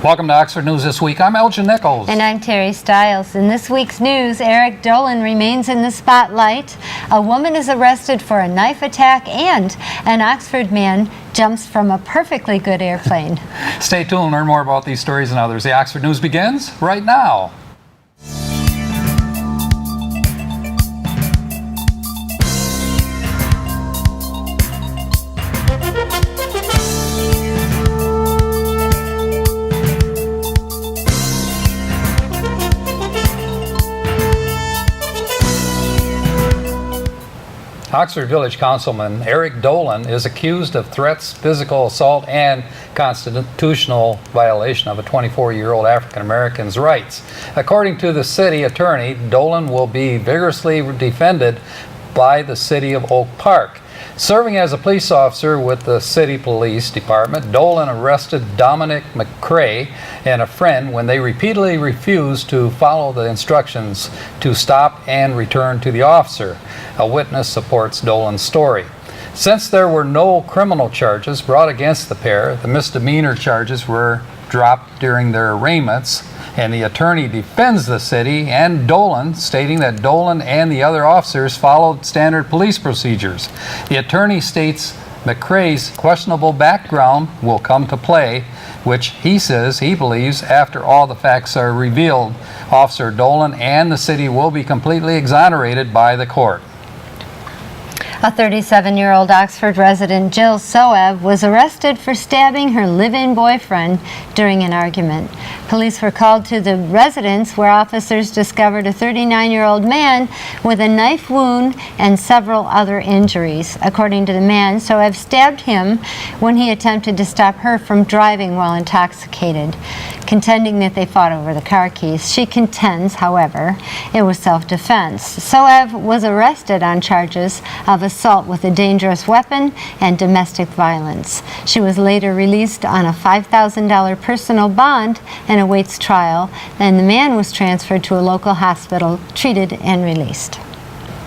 Welcome to Oxford News This Week. I'm Elgin Nichols. And I'm Terry Stiles. In this week's news, Eric Dolan remains in the spotlight. A woman is arrested for a knife attack, and an Oxford man jumps from a perfectly good airplane. Stay tuned, learn more about these stories and others. The Oxford News begins right now. Oxford Village Councilman Eric Dolan is accused of threats, physical assault, and constitutional violation of a 24-year-old African American's rights. According to the city attorney, Dolan will be vigorously defended by the city of Oak Park. Serving as a police officer with the city police department, Dolan arrested Dominic McCrae and a friend when they repeatedly refused to follow the instructions to stop and return to the officer. A witness supports Dolan's story. Since there were no criminal charges brought against the pair, the misdemeanor charges were dropped during their arraignments, and the attorney defends the city and Dolan, stating that Dolan and the other officers followed standard police procedures. The attorney states McCrae's questionable background will come to play, which he says he believes after all the facts are revealed, Officer Dolan and the city will be completely exonerated by the court. A 37-year-old Oxford resident, Jill Soev, was arrested for stabbing her live-in boyfriend during an argument. Police were called to the residence where officers discovered a 39-year-old man with a knife wound and several other injuries. According to the man, Soev stabbed him when he attempted to stop her from driving while intoxicated, contending that they fought over the car keys. She contends, however, it was self-defense. Soev was arrested on charges of assault with a dangerous weapon and domestic violence. She was later released on a $5,000 personal bond and awaits trial, and the man was transferred to a local hospital, treated, and released.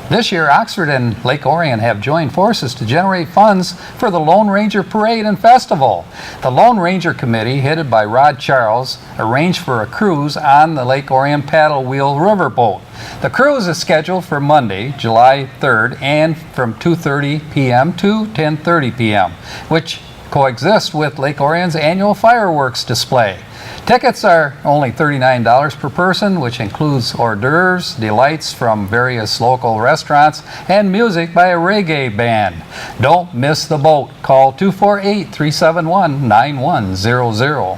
This year, Oxford and Lake Orion have joined forces to generate funds for the Lone Ranger Parade and Festival. The Lone Ranger Committee, headed by Rod Charles, arranged for a cruise on the Lake Orion paddle wheel riverboat. The cruise is scheduled for Monday, July 3rd, and from 2:30 p.m. to 10:30 p.m., which coexists with Lake Orion's annual fireworks display. Tickets are only $39 per person, which includes hors d'oeuvres, delights from various local restaurants, and music by a reggae band. Don't miss the boat. Call 248-371-9100.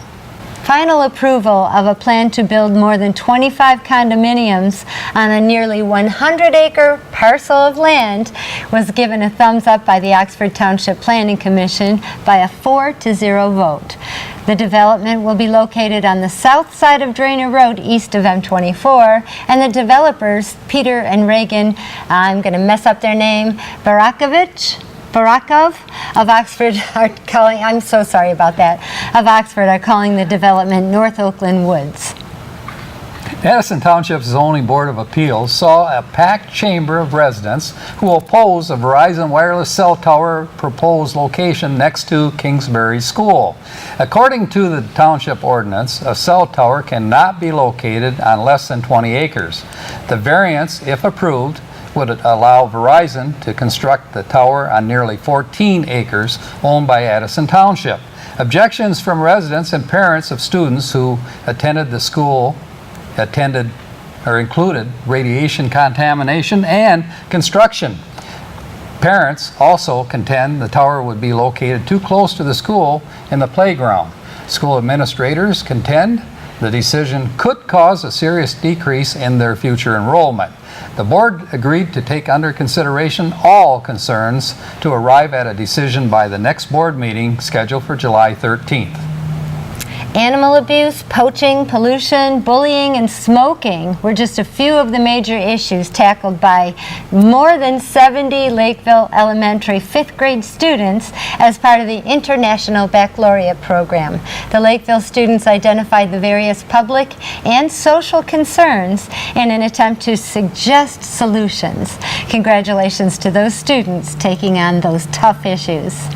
Final approval of a plan to build more than 25 condominiums on a nearly 100-acre parcel of land was given a thumbs up by the Oxford Township Planning Commission by a 4-0 vote. The development will be located on the south side of Drainer Road, east of M24, and the developers, Peter and Reagan, I'm going to mess up their name, Barakov of Oxford are calling, I'm so sorry about that, of Oxford are calling the development North Oakland Woods. Addison Township's Zoning Board of Appeals saw a packed chamber of residents who oppose a Verizon wireless cell tower proposed location next to Kingsbury School. According to the township ordinance, a cell tower cannot be located on less than 20 acres. The variance, if approved, would allow Verizon to construct the tower on nearly 14 acres owned by Addison Township. Objections from residents and parents of students who attended the school included radiation contamination and construction. Parents also contend the tower would be located too close to the school and the playground. School administrators contend the decision could cause a serious decrease in their future enrollment. The board agreed to take under consideration all concerns to arrive at a decision by the next board meeting scheduled for July 13th. Animal abuse, poaching, pollution, bullying, and smoking were just a few of the major issues tackled by more than 70 Lakeville Elementary 5th grade students as part of the International Baccalaureate program. The Lakeville students identified the various public and social concerns in an attempt to suggest solutions. Congratulations to those students taking on those tough issues.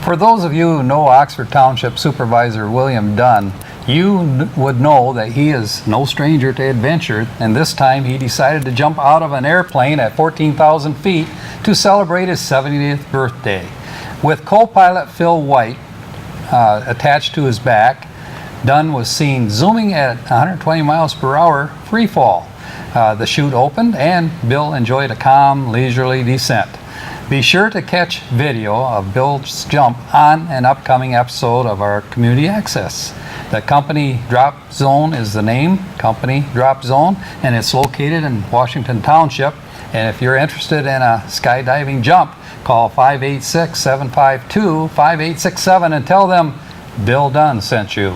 For those of you who know Oxford Township Supervisor William Dunn, you would know that he is no stranger to adventure, and this time he decided to jump out of an airplane at 14,000 feet to celebrate his 70th birthday. With co-pilot Phil White attached to his back, Dunn was seen zooming at 120 miles per hour free fall. The chute opened and Bill enjoyed a calm, leisurely descent. Be sure to catch video of Bill's jump on an upcoming episode of our Community Access. The Company Drop Zone is the name, Company Drop Zone, and it's located in Washington Township. And if you're interested in a skydiving jump, call 586-752-5867 and tell them Bill Dunn sent you.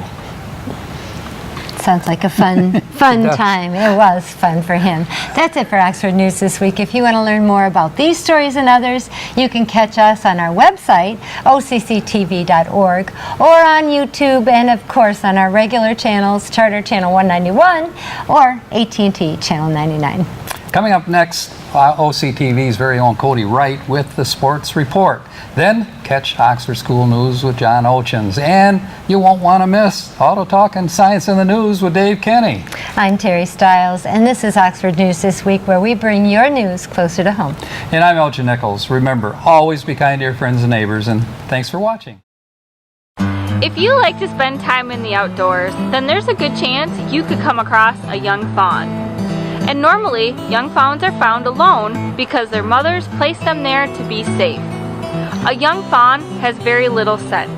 Sounds like a fun time. It was fun for him. That's it for Oxford News this week. If you want to learn more about these stories and others, you can catch us on our website, OCCTV.org, or on YouTube, and of course on our regular channels, Charter Channel 191 or AT&T Channel 99. Coming up next, OCTV's very own Cody Wright with the Sports Report. Then catch Oxford School News with John Ochins. And you won't want to miss Auto Talk and Science in the News with Dave Kenny. I'm Terry Stiles, and this is Oxford News This Week, where we bring your news closer to home. And I'm Elgin Nichols. Remember, always be kind to your friends and neighbors, and thanks for watching. If you like to spend time in the outdoors, then there's a good chance you could come across a young fawn. And normally, young fawns are found alone because their mothers place them there to be safe. A young fawn has very little scent,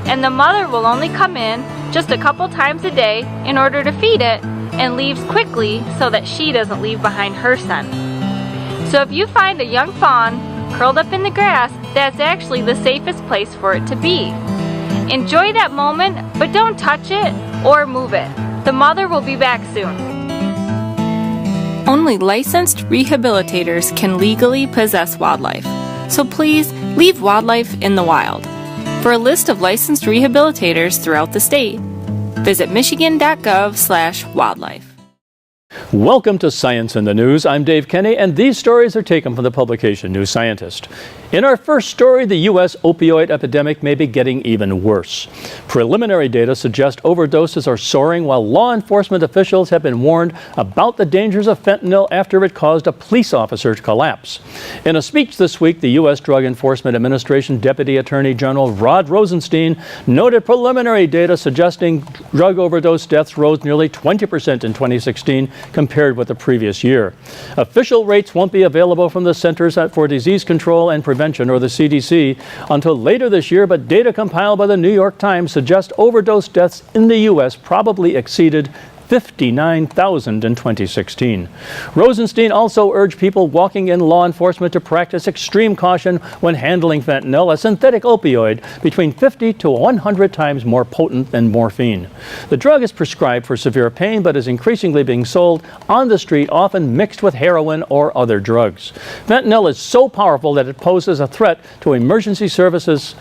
and the mother will only come in just a couple times a day in order to feed it and leaves quickly so that she doesn't leave behind her scent. So if you find a young fawn curled up in the grass, that's actually the safest place for it to be. Enjoy that moment, but don't touch it or move it. The mother will be back soon. Only licensed rehabilitators can legally possess wildlife, so please leave wildlife in the wild. For a list of licensed rehabilitators throughout the state, visit michigan.gov/wildlife. Welcome to Science in the News. I'm Dave Kenny, and these stories are taken from the publication New Scientist. In our first story, the U.S. opioid epidemic may be getting even worse. Preliminary data suggest overdoses are soaring, while law enforcement officials have been warned about the dangers of fentanyl after it caused a police officer to collapse. In a speech this week, the U.S. Drug Enforcement Administration Deputy Attorney General Rod Rosenstein noted preliminary data suggesting drug overdose deaths rose nearly 20% in 2016 compared with the previous year. Official rates won't be available from the Centers for Disease Control and Prevention, or the CDC, until later this year, but data compiled by the New York Times suggest overdose deaths in the U.S. probably exceeded 59,000 in 2016. Rosenstein also urged people walking in law enforcement to practice extreme caution when handling fentanyl, a synthetic opioid between 50 to 100 times more potent than morphine. The drug is prescribed for severe pain, but is increasingly being sold on the street, often mixed with heroin or other drugs. Fentanyl is so powerful that it poses a threat to emergency services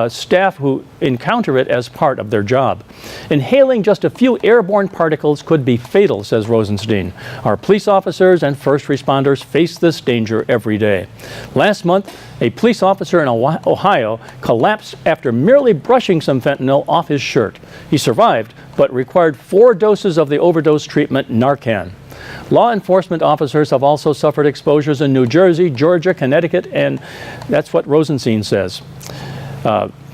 staff who encounter it as part of their job. Inhaling just a few airborne particles could be fatal, says Rosenstein. Our police officers and first responders face this danger every day. Last month, a police officer in Ohio collapsed after merely brushing some fentanyl off his shirt. He survived, but required 4 doses of the overdose treatment Narcan. Law enforcement officers have also suffered exposures in New Jersey, Georgia, Connecticut, and that's what Rosenstein says.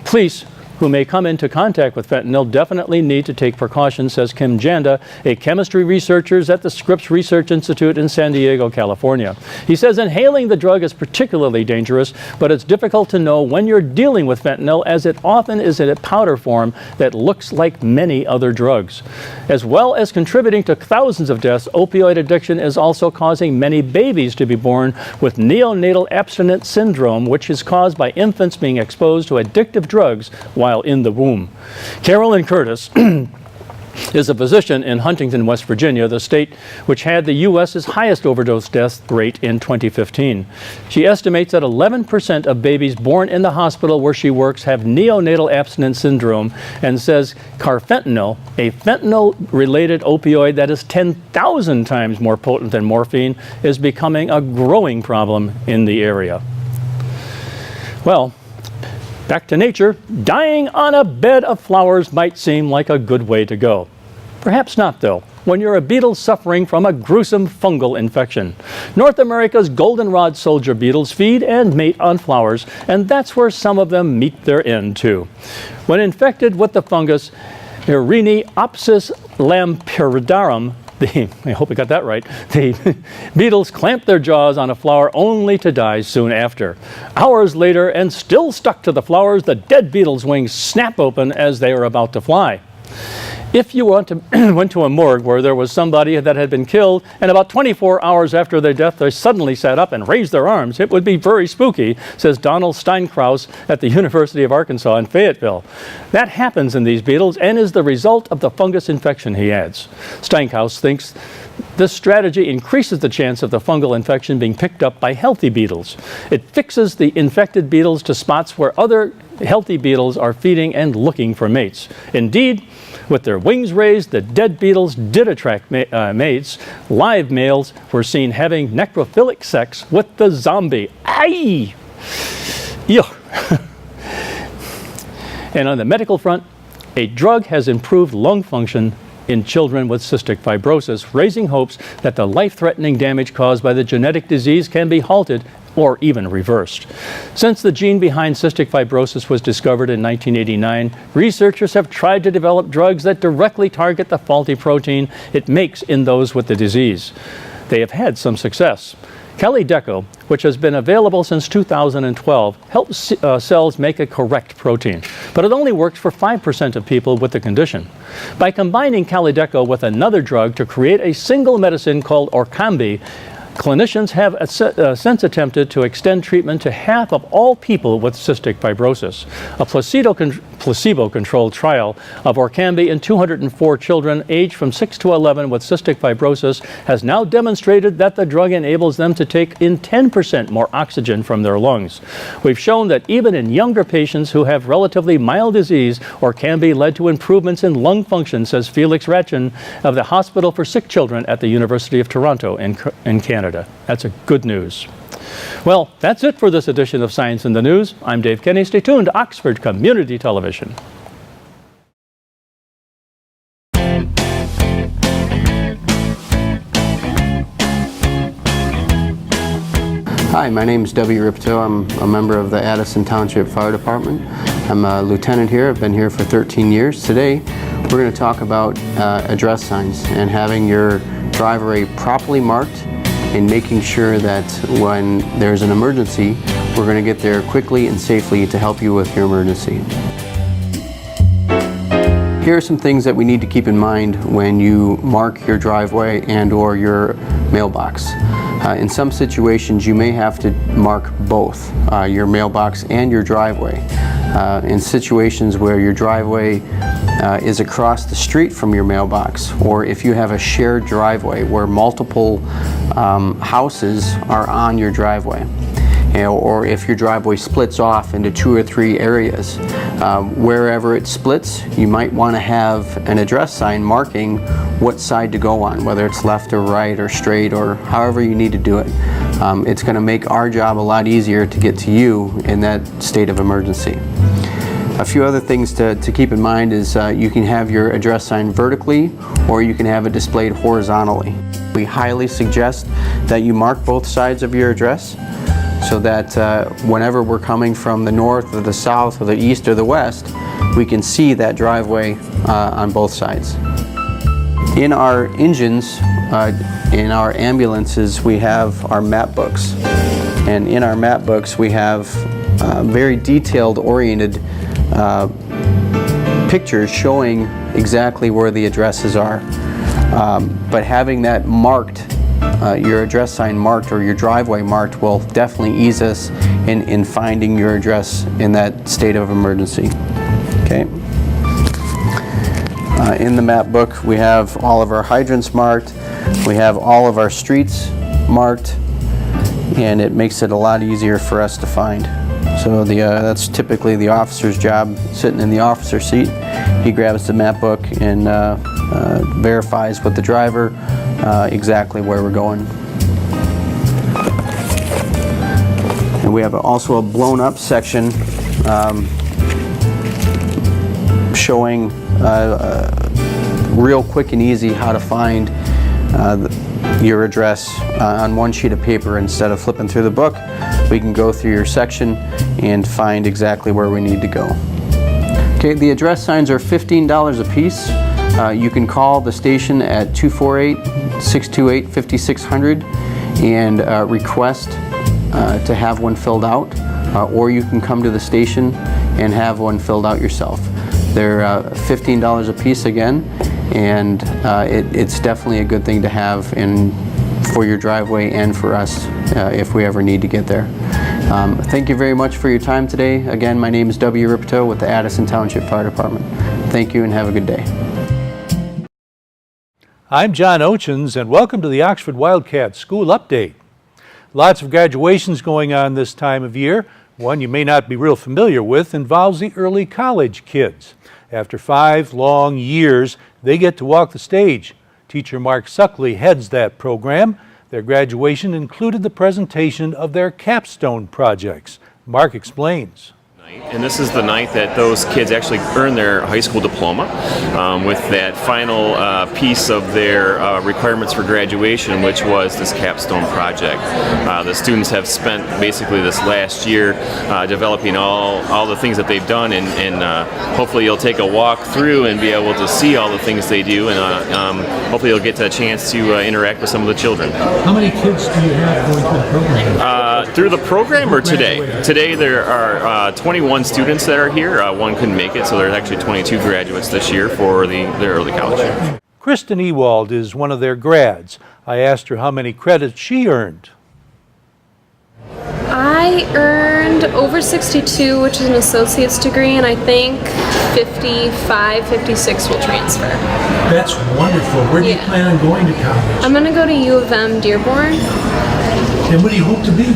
Police who may come into contact with fentanyl definitely need to take precautions, says Kim Janda, a chemistry researcher at the Scripps Research Institute in San Diego, California. He says inhaling the drug is particularly dangerous, but it's difficult to know when you're dealing with fentanyl, as it often is in a powder form that looks like many other drugs. As well as contributing to thousands of deaths, opioid addiction is also causing many babies to be born with neonatal abstinence syndrome, which is caused by infants being exposed to addictive drugs while in the womb. Carolyn Curtis is a physician in Huntington, West Virginia, the state which had the U.S.'s highest overdose death rate in 2015. She estimates that 11% of babies born in the hospital where she works have neonatal abstinence syndrome, and says carfentanil, a fentanyl-related opioid that is 10,000 times more potent than morphine, is becoming a growing problem in the area. Well, Back to nature, dying on a bed of flowers might seem like a good way to go. Perhaps not, though, when you're a beetle suffering from a gruesome fungal infection. North America's goldenrod soldier beetles feed and mate on flowers, and that's where some of them meet their end, too. When infected with the fungus Eriniopsis lampidarum, I hope I got that right, the beetles clamp their jaws on a flower only to die soon after. Hours later, and still stuck to the flowers, the dead beetle's wings snap open as they are about to fly. If you went to a morgue where there was somebody that had been killed, and about 24 hours after their death they suddenly sat up and raised their arms, it would be very spooky, says Donald Steinkraus at the University of Arkansas in Fayetteville. That happens in these beetles and is the result of the fungus infection, he adds. Steinkraus thinks this strategy increases the chance of the fungal infection being picked up by healthy beetles. It fixes the infected beetles to spots where other healthy beetles are feeding and looking for mates. Indeed, with their wings raised, the dead beetles did attract mates. Live males were seen having necrophilic sex with the zombie. Aye! Yuck! And on the medical front, a drug has improved lung function in children with cystic fibrosis, raising hopes that the life-threatening damage caused by the genetic disease can be halted or even reversed. Since the gene behind cystic fibrosis was discovered in 1989, researchers have tried to develop drugs that directly target the faulty protein it makes in those with the disease. They have had some success. Kalydeco, which has been available since 2012, helps cells make a correct protein, but it only works for 5% of people with the condition. By combining Kalydeco with another drug to create a single medicine called Orkambi, clinicians have since attempted to extend treatment to half of all people with cystic fibrosis. A placebo-controlled trial of Orkambi in 204 children aged from 6 to 11 with cystic fibrosis has now demonstrated that the drug enables them to take in 10% more oxygen from their lungs. We've shown that even in younger patients who have relatively mild disease, Orkambi led to improvements in lung function, says Felix Ratchen of the Hospital for Sick Children at the University of Toronto in Canada. That's a good news. Well, that's it for this edition of Science in the News. I'm Dave Kenny. Stay tuned to Oxford Community Television. Hi, my name is W. Ripto. I'm a member of the Addison Township Fire Department. I'm a lieutenant here. I've been here for 13 years. Today, we're going to talk about address signs and having your driveway properly marked and making sure that when there's an emergency, we're going to get there quickly and safely to help you with your emergency. Here are some things that we need to keep in mind when you mark your driveway and or your mailbox. In some situations, you may have to mark both your mailbox and your driveway. In situations where your driveway is across the street from your mailbox, or if you have a shared driveway where multiple houses are on your driveway, or if your driveway splits off into 2 or 3 areas. Wherever it splits, you might want to have an address sign marking what side to go on, whether it's left or right or straight or however you need to do it. It's going to make our job a lot easier to get to you in that state of emergency. A few other things to keep in mind is you can have your address sign vertically or you can have it displayed horizontally. We highly suggest that you mark both sides of your address so that whenever we're coming from the north or the south or the east or the west, we can see that driveway on both sides. In our engines, in our ambulances, we have our map books. And in our map books, we have very detailed oriented pictures showing exactly where the addresses are. But having that marked, your address sign marked or your driveway marked will definitely ease us in finding your address in that state of emergency. Okay. In the map book, we have all of our hydrants marked, we have all of our streets marked, and it makes it a lot easier for us to find. So that's typically the officer's job, sitting in the officer's seat. He grabs the map book and verifies with the driver exactly where we're going. And we have also a blown up section showing real quick and easy how to find your address on one sheet of paper. Instead of flipping through the book, we can go through your section and find exactly where we need to go. Okay, the address signs are $15 a piece. You can call the station at 248-628-5600 and request to have one filled out, or you can come to the station and have one filled out yourself. They're $15 a piece again, and it's definitely a good thing to have for your driveway and for us if we ever need to get there. Thank you very much for your time today. Again, my name is W. Ripto with the Addison Township Fire Department. Thank you and have a good day. I'm John Ochins, and welcome to the Oxford Wildcat School Update. Lots of graduations going on this time of year. One you may not be real familiar with involves the early college kids. After 5 long years, they get to walk the stage. Teacher Mark Suckley heads that program. Their graduation included the presentation of their capstone projects. Mark explains. And this is the night that those kids actually earn their high school diploma with that final piece of their requirements for graduation, which was this capstone project. The students have spent basically this last year developing all the things that they've done, and hopefully you'll take a walk through and be able to see all the things they do, and hopefully you'll get a chance to interact with some of the children. How many kids do you have going through the program? Through the program or today? Today there are 21 students that are here. One couldn't make it, so there's actually 22 graduates this year for their early college. Kristen Ewald is one of their grads. I asked her how many credits she earned. I earned over 62, which is an associate's degree, and I think 55, 56 will transfer. That's wonderful. Where do you plan on going to college? I'm going to go to U of M Dearborn. And what do you hope to be?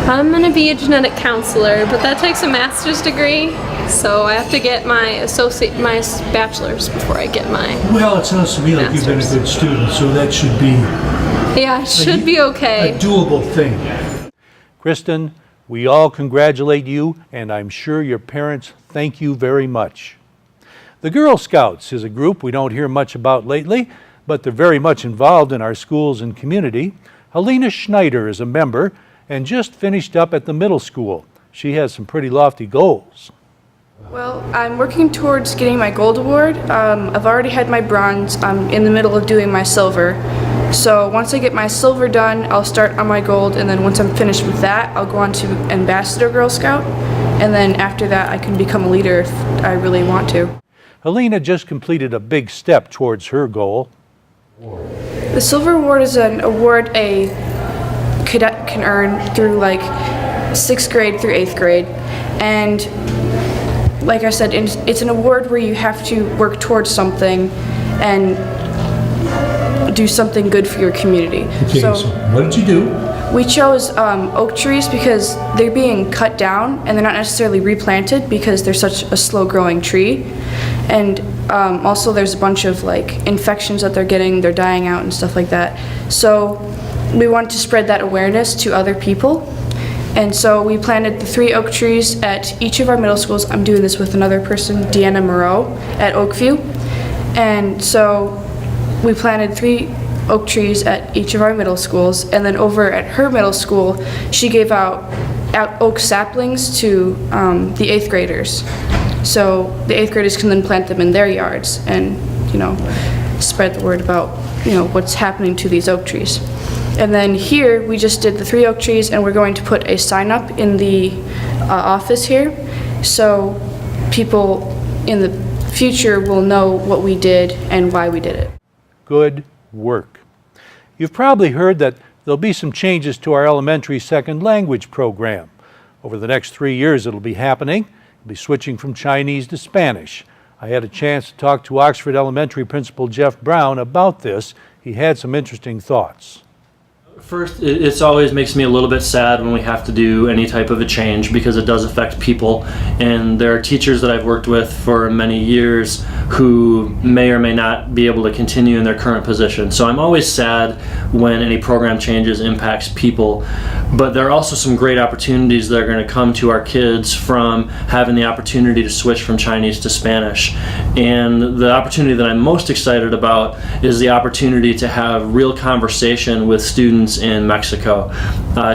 I'm going to be a genetic counselor, but that takes a master's degree, so I have to get my bachelor's before I get my Well, it sounds to me like you've been a good student, so that should be Yeah, it should be okay. a doable thing. Kristen, we all congratulate you, and I'm sure your parents thank you very much. The Girl Scouts is a group we don't hear much about lately, but they're very much involved in our schools and community. Helena Schneider is a member and just finished up at the middle school. She has some pretty lofty goals. Well, I'm working towards getting my gold award. I've already had my bronze. I'm in the middle of doing my silver. So once I get my silver done, I'll start on my gold, and then once I'm finished with that, I'll go on to Ambassador Girl Scout, and then after that I can become a leader if I really want to. Helena just completed a big step towards her goal. The Silver Award is an award a cadet can earn through like 6th grade through 8th grade, and like I said, it's an award where you have to work towards something and do something good for your community. Okay, so what did you do? We chose oak trees because they're being cut down and they're not necessarily replanted because they're such a slow growing tree. And also there's a bunch of like infections that they're getting, they're dying out and stuff like that. So we wanted to spread that awareness to other people. And so we planted the 3 oak trees at each of our middle schools. I'm doing this with another person, Deanna Moreau, at Oakview. And so we planted 3 oak trees at each of our middle schools, and then over at her middle school, she gave out oak saplings to the 8th graders. So the 8th graders can then plant them in their yards and, spread the word about, what's happening to these oak trees. And then here, we just did the 3 oak trees, and we're going to put a sign up in the office here, so people in the future will know what we did and why we did it. Good work. You've probably heard that there'll be some changes to our elementary second language program. Over the next 3 years it'll be happening. We'll be switching from Chinese to Spanish. I had a chance to talk to Oxford Elementary Principal Jeff Brown about this. He had some interesting thoughts. First, it always makes me a little bit sad when we have to do any type of a change because it does affect people. And there are teachers that I've worked with for many years who may or may not be able to continue in their current position. So I'm always sad when any program changes impacts people. But there are also some great opportunities that are going to come to our kids from having the opportunity to switch from Chinese to Spanish. And the opportunity that I'm most excited about is the opportunity to have real conversation with students in Mexico.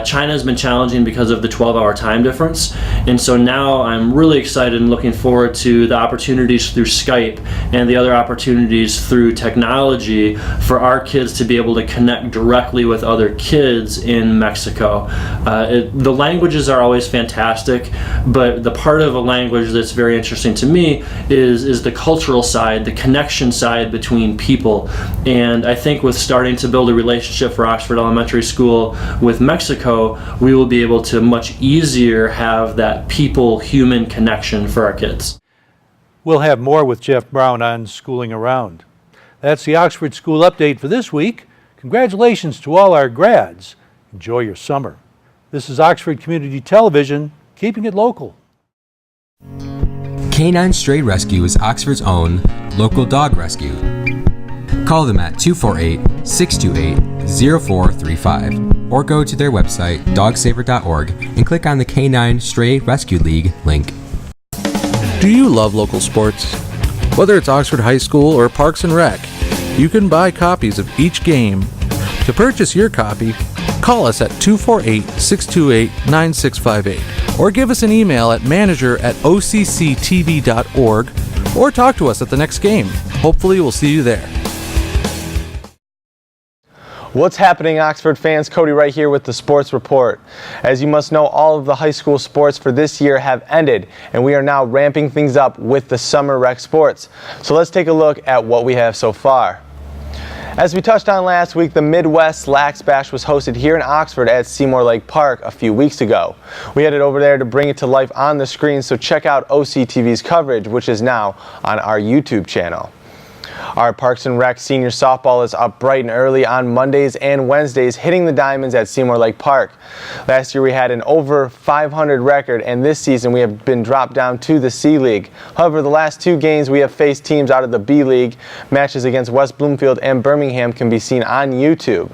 China has been challenging because of the 12-hour time difference, and so now I'm really excited and looking forward to the opportunities through Skype and the other opportunities through technology for our kids to be able to connect directly with other kids in Mexico. The languages are always fantastic, but the part of a language that's very interesting to me is the cultural side, the connection side between people. And I think with starting to build a relationship for Oxford Elementary School with Mexico, we will be able to much easier have that people-human connection for our kids. We'll have more with Jeff Brown on Schooling Around. That's the Oxford School Update for this week. Congratulations to all our grads. Enjoy your summer. This is Oxford Community Television, keeping it local. Canine Stray Rescue is Oxford's own local dog rescue. Call them at 248-628-0435 or go to their website dogsaver.org and click on the Canine Stray Rescue League link. Do you love local sports? Whether it's Oxford High School or Parks and Rec, you can buy copies of each game. To purchase your copy, call us at 248-628-9658 or give us an email at manager@occtv.org or talk to us at the next game. Hopefully we'll see you there. What's happening, Oxford fans? Cody Wright here with the Sports Report. As you must know, all of the high school sports for this year have ended, and we are now ramping things up with the summer rec sports. So let's take a look at what we have so far. As we touched on last week, the Midwest Lax Bash was hosted here in Oxford at Seymour Lake Park a few weeks ago. We headed over there to bring it to life on the screen, so check out OCTV's coverage, which is now on our YouTube channel. Our Parks and Rec senior softball is up bright and early on Mondays and Wednesdays, hitting the diamonds at Seymour Lake Park. Last year we had an over 500 record, and this season we have been dropped down to the C League. However, the last two games we have faced teams out of the B League. Matches against West Bloomfield and Birmingham can be seen on YouTube.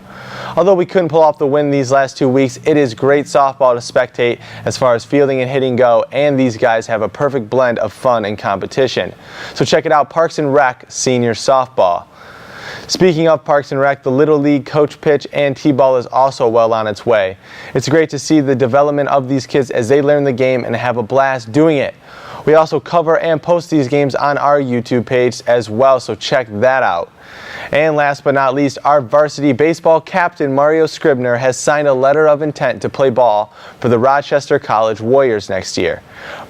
Although we couldn't pull off the win these last 2 weeks, it is great softball to spectate as far as fielding and hitting go, and these guys have a perfect blend of fun and competition. So check it out, Parks and Rec Senior Softball. Speaking of Parks and Rec, the Little League coach pitch and T-ball is also well on its way. It's great to see the development of these kids as they learn the game and have a blast doing it. We also cover and post these games on our YouTube page as well, so check that out. And last but not least, our varsity baseball captain Mario Scribner has signed a letter of intent to play ball for the Rochester College Warriors next year.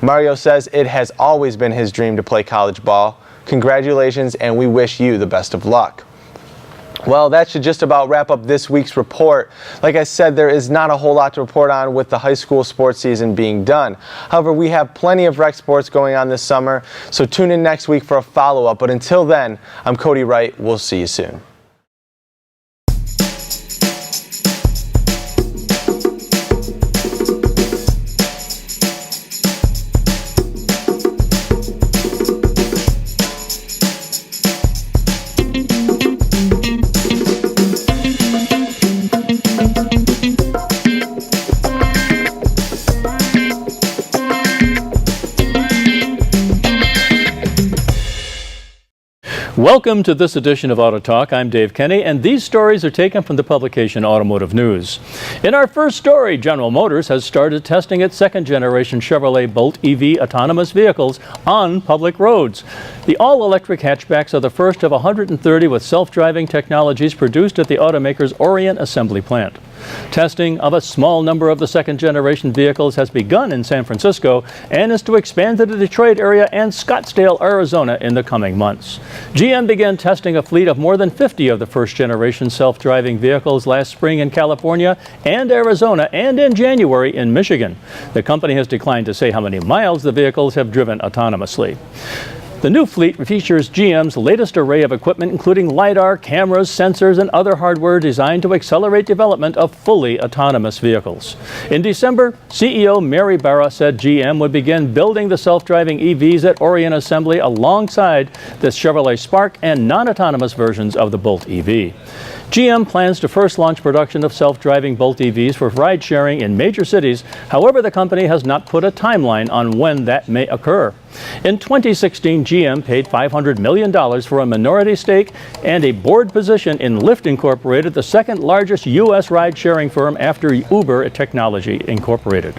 Mario says it has always been his dream to play college ball. Congratulations, and we wish you the best of luck. Well, that should just about wrap up this week's report. Like I said, there is not a whole lot to report on with the high school sports season being done. However, we have plenty of rec sports going on this summer, so tune in next week for a follow-up. But until then, I'm Cody Wright. We'll see you soon. Welcome to this edition of Auto Talk. I'm Dave Kenny, and these stories are taken from the publication Automotive News. In our first story, General Motors has started testing its second-generation Chevrolet Bolt EV autonomous vehicles on public roads. The all-electric hatchbacks are the first of 130 with self-driving technologies produced at the automaker's Orion assembly plant. Testing of a small number of the second-generation vehicles has begun in San Francisco and is to expand to the Detroit area and Scottsdale, Arizona in the coming months. GM began testing a fleet of more than 50 of the first-generation self-driving vehicles last spring in California and Arizona and in January in Michigan. The company has declined to say how many miles the vehicles have driven autonomously. The new fleet features GM's latest array of equipment, including LiDAR, cameras, sensors, and other hardware designed to accelerate development of fully autonomous vehicles. In December, CEO Mary Barra said GM would begin building the self-driving EVs at Orion Assembly alongside the Chevrolet Spark and non-autonomous versions of the Bolt EV. GM plans to first launch production of self-driving Bolt EVs for ride-sharing in major cities. However, the company has not put a timeline on when that may occur. In 2016, GM paid $500 million for a minority stake and a board position in Lyft Incorporated, the second largest U.S. ride-sharing firm after Uber Technology Incorporated.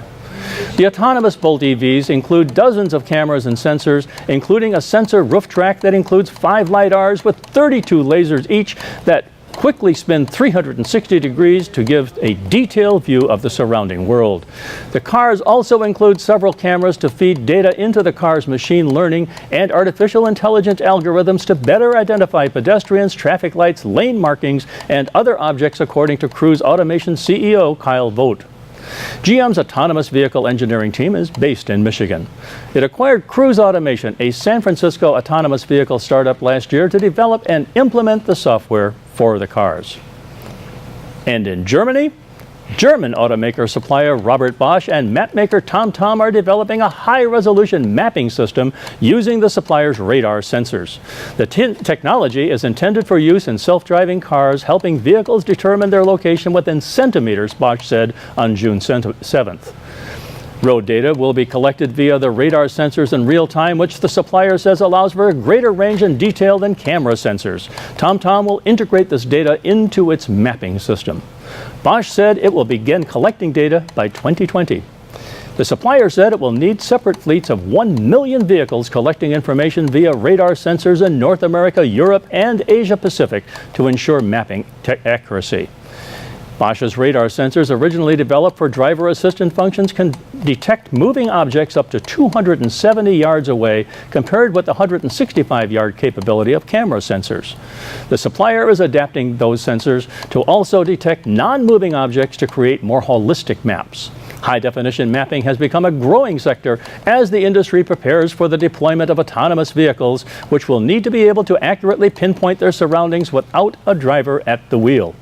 The autonomous Bolt EVs include dozens of cameras and sensors, including a sensor roof track that includes 5 LiDARs with 32 lasers each that quickly spin 360 degrees to give a detailed view of the surrounding world. The cars also include several cameras to feed data into the car's machine learning and artificial intelligence algorithms to better identify pedestrians, traffic lights, lane markings, and other objects, according to Cruise Automation CEO Kyle Vogt. GM's autonomous vehicle engineering team is based in Michigan. It acquired Cruise Automation, a San Francisco autonomous vehicle startup, last year to develop and implement the software for the cars. And in Germany, German automaker supplier Robert Bosch and mapmaker TomTom are developing a high-resolution mapping system using the supplier's radar sensors. The technology is intended for use in self-driving cars, helping vehicles determine their location within centimeters, Bosch said on June 7th. Road data will be collected via the radar sensors in real time, which the supplier says allows for a greater range and detail than camera sensors. TomTom will integrate this data into its mapping system. Bosch said it will begin collecting data by 2020. The supplier said it will need separate fleets of 1 million vehicles collecting information via radar sensors in North America, Europe, and Asia Pacific to ensure mapping accuracy. Bosch's radar sensors, originally developed for driver assistant functions, can detect moving objects up to 270 yards away, compared with the 165-yard capability of camera sensors. The supplier is adapting those sensors to also detect non-moving objects to create more holistic maps. High-definition mapping has become a growing sector as the industry prepares for the deployment of autonomous vehicles, which will need to be able to accurately pinpoint their surroundings without a driver at the wheel.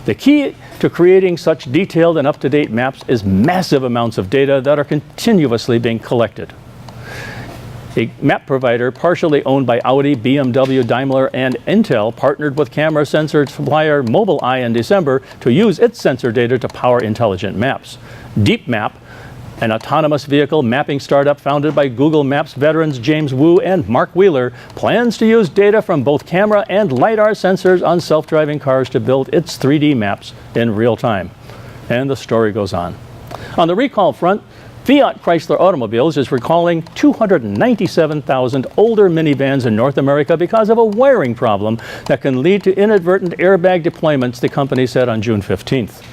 The key to creating such detailed and up-to-date maps is massive amounts of data that are continuously being collected. A map provider partially owned by Audi, BMW, Daimler, and Intel partnered with camera sensor supplier Mobileye in December to use its sensor data to power intelligent maps. DeepMap, an autonomous vehicle mapping startup founded by Google Maps veterans James Wu and Mark Wheeler, plans to use data from both camera and LiDAR sensors on self-driving cars to build its 3D maps in real time. And the story goes on. On the recall front, Fiat Chrysler Automobiles is recalling 297,000 older minivans in North America because of a wiring problem that can lead to inadvertent airbag deployments, the company said on June 15th.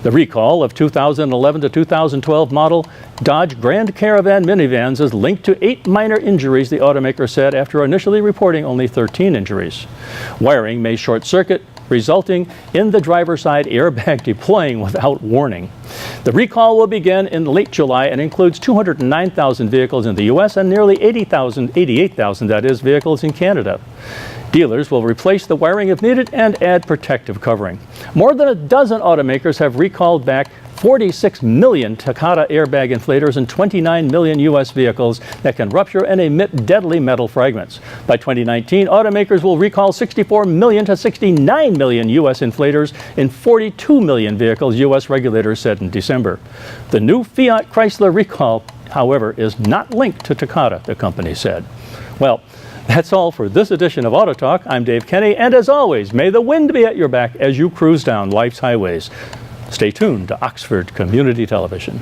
The recall of 2011 to 2012 model Dodge Grand Caravan minivans is linked to 8 minor injuries, the automaker said, after initially reporting only 13 injuries. Wiring may short circuit, resulting in the driver's side airbag deploying without warning. The recall will begin in late July and includes 209,000 vehicles in the U.S. and nearly 88,000 that is, vehicles in Canada. Dealers will replace the wiring if needed and add protective covering. More than a dozen automakers have recalled back 46 million Takata airbag inflators and 29 million U.S. vehicles that can rupture and emit deadly metal fragments. By 2019, automakers will recall 64 million to 69 million U.S. inflators in 42 million vehicles, U.S. regulators said in December. The new Fiat Chrysler recall, however, is not linked to Takata, the company said. Well, that's all for this edition of Auto Talk. I'm Dave Kenny, and as always, may the wind be at your back as you cruise down life's highways. Stay tuned to Oxford Community Television.